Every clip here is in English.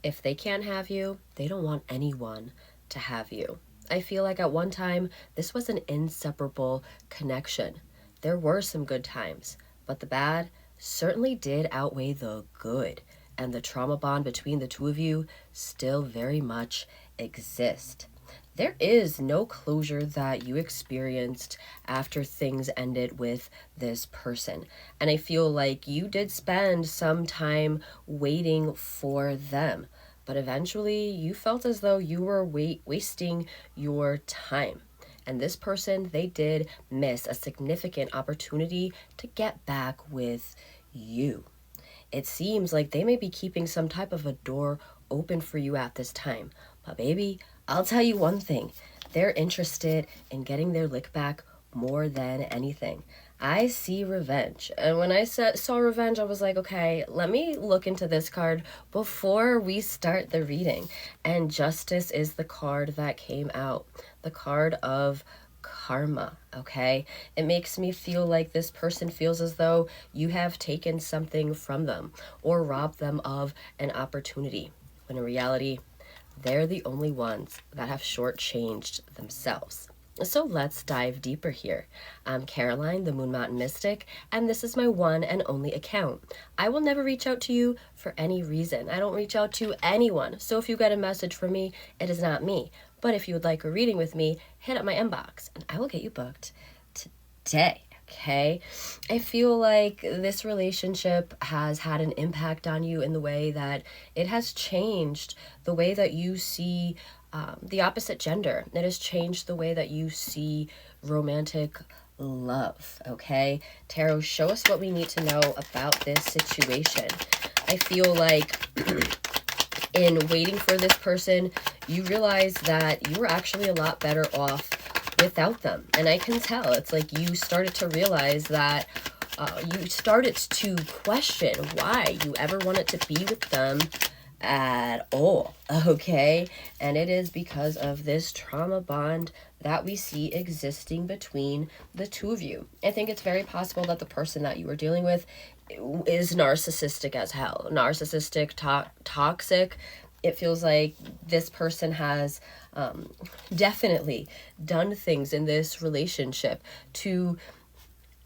If they can't have you, they don't want anyone to have you. I feel like at one time, this was an inseparable connection. There were some good times, but the bad certainly did outweigh the good, and the trauma bond between the two of you still very much exists. There is no closure that you experienced after things ended with this person. And I feel like you did spend some time waiting for them. But eventually, you felt as though you were wasting your time. And this person, they did miss a significant opportunity to get back with you. It seems like they may be keeping some type of a door open for you at this time. But baby, I'll tell you one thing. They're interested in getting their lick back more than anything. I see revenge. And when I saw revenge, I was like, okay, let me look into this card before we start the reading. And justice is the card that came out. The card of karma, okay? It makes me feel like this person feels as though you have taken something from them or robbed them of an opportunity, when in reality, they're the only ones that have shortchanged themselves. So let's dive deeper here. I'm Caroline, the Moon Mountain Mystic, and this is my one and only account. I will never reach out to you for any reason. I don't reach out to anyone. So if you get a message from me, it is not me. But if you would like a reading with me, hit up my inbox and I will get you booked today. Okay, I feel like this relationship has had an impact on you in the way that it has changed the way that you see the opposite gender. It has changed the way that you see romantic love. Okay, Tarot, show us what we need to know about this situation. I feel like in waiting for this person, you realize that you were actually a lot better off without them. And I can tell, it's like you started to realize that you started to question why you ever wanted to be with them at all, okay? And it is because of this trauma bond that we see existing between the two of you. I think it's very possible that the person that you were dealing with is narcissistic as hell. Narcissistic, toxic. It feels like this person has definitely done things in this relationship to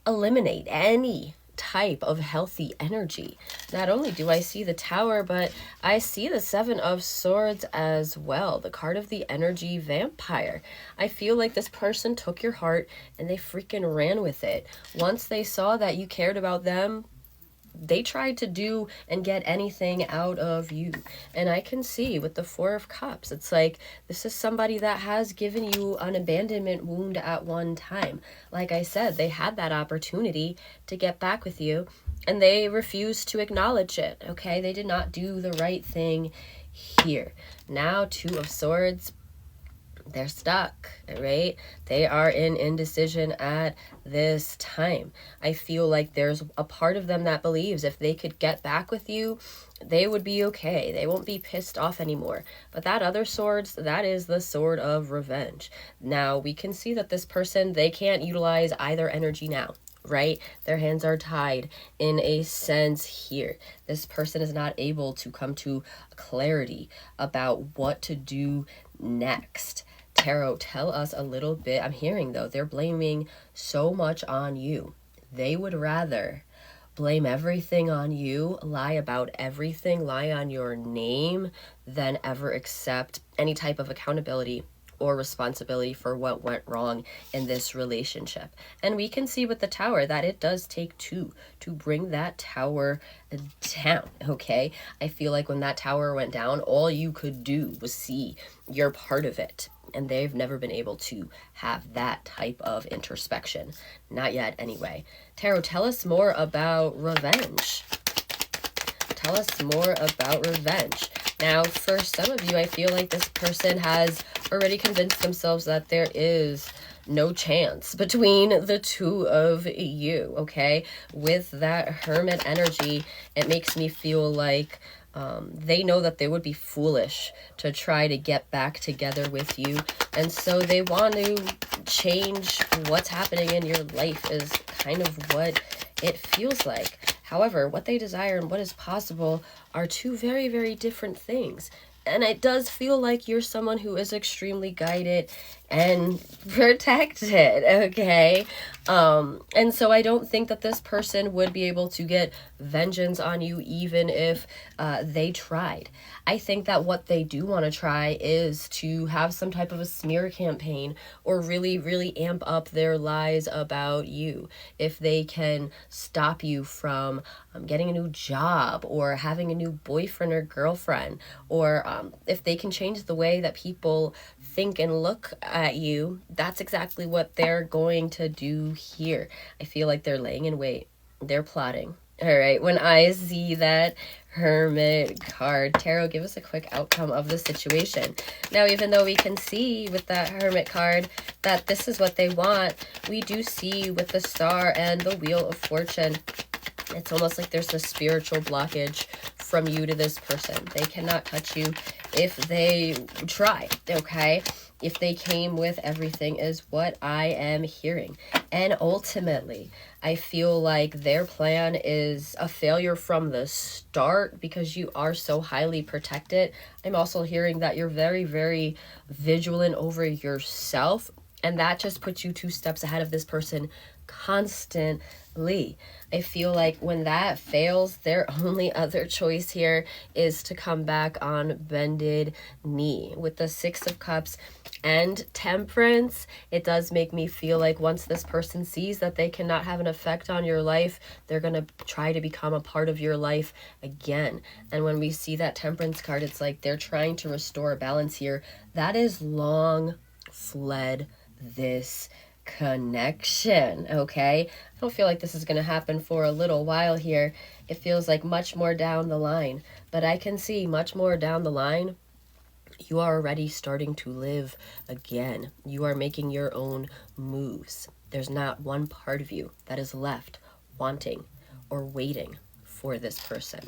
eliminate any type of healthy energy. Not only do I see the Tower, but I see the Seven of Swords as well, the card of the energy vampire. I feel like this person took your heart and they freaking ran with it. Once they saw that you cared about them, they tried to do and get anything out of you. And I can see with the Four of Cups, it's like this is somebody that has given you an abandonment wound at one time. Like I said, they had that opportunity to get back with you and they refused to acknowledge it. Okay, they did not do the right thing here. Now, Two of Swords, they're stuck, right? They are in indecision at this time. I feel like there's a part of them that believes if they could get back with you, they would be okay. They won't be pissed off anymore. But that other swords, that is the sword of revenge. Now, we can see that this person, they can't utilize either energy now, right? Their hands are tied in a sense here. This person is not able to come to clarity about what to do next. Tarot, tell us a little bit. I'm hearing, though, they're blaming so much on you. They would rather blame everything on you, lie about everything, lie on your name, than ever accept any type of accountability or responsibility for what went wrong in this relationship. And we can see with the Tower that it does take two to bring that tower down, okay? I feel like when that tower went down, all you could do was see your part of it. And they've never been able to have that type of introspection. Not yet, anyway. Tarot, tell us more about revenge. Tell us more about revenge. Now, for some of you, I feel like this person has already convinced themselves that there is no chance between the two of you, okay? With that Hermit energy, it makes me feel like they know that they would be foolish to try to get back together with you. And so they want to change what's happening in your life is kind of what it feels like. However, what they desire and what is possible are two very, very different things. And it does feel like you're someone who is extremely guided and protected, okay? And so I don't think that this person would be able to get vengeance on you even if they tried. I think that what they do want to try is to have some type of a smear campaign or really, really amp up their lies about you. If they can stop you from getting a new job or having a new boyfriend or girlfriend, or if they can change the way that people think and look at you, that's exactly what they're going to do here. I feel like they're laying in wait. They're plotting. All right, when I see that Hermit card, Tarot, give us a quick outcome of the situation. Now, even though we can see with that Hermit card that this is what they want, we do see with the Star and the Wheel of Fortune, it's almost like there's a spiritual blockage from you to this person. They cannot touch you if they try, okay? If they came with everything is what I am hearing. And ultimately, I feel like their plan is a failure from the start because you are so highly protected. I'm also hearing that you're very, very vigilant over yourself. And that just puts you 2 steps ahead of this person constantly. I feel like when that fails, their only other choice here is to come back on bended knee. With the 6 of Cups and Temperance, it does make me feel like once this person sees that they cannot have an effect on your life, they're going to try to become a part of your life again. And when we see that Temperance card, it's like they're trying to restore a balance here. That is long fled this connection, okay? I don't feel like this is going to happen for a little while here. It feels like much more down the line, but I can see much more down the line. You are already starting to live again. You are making your own moves. There's not one part of you that is left wanting or waiting for this person.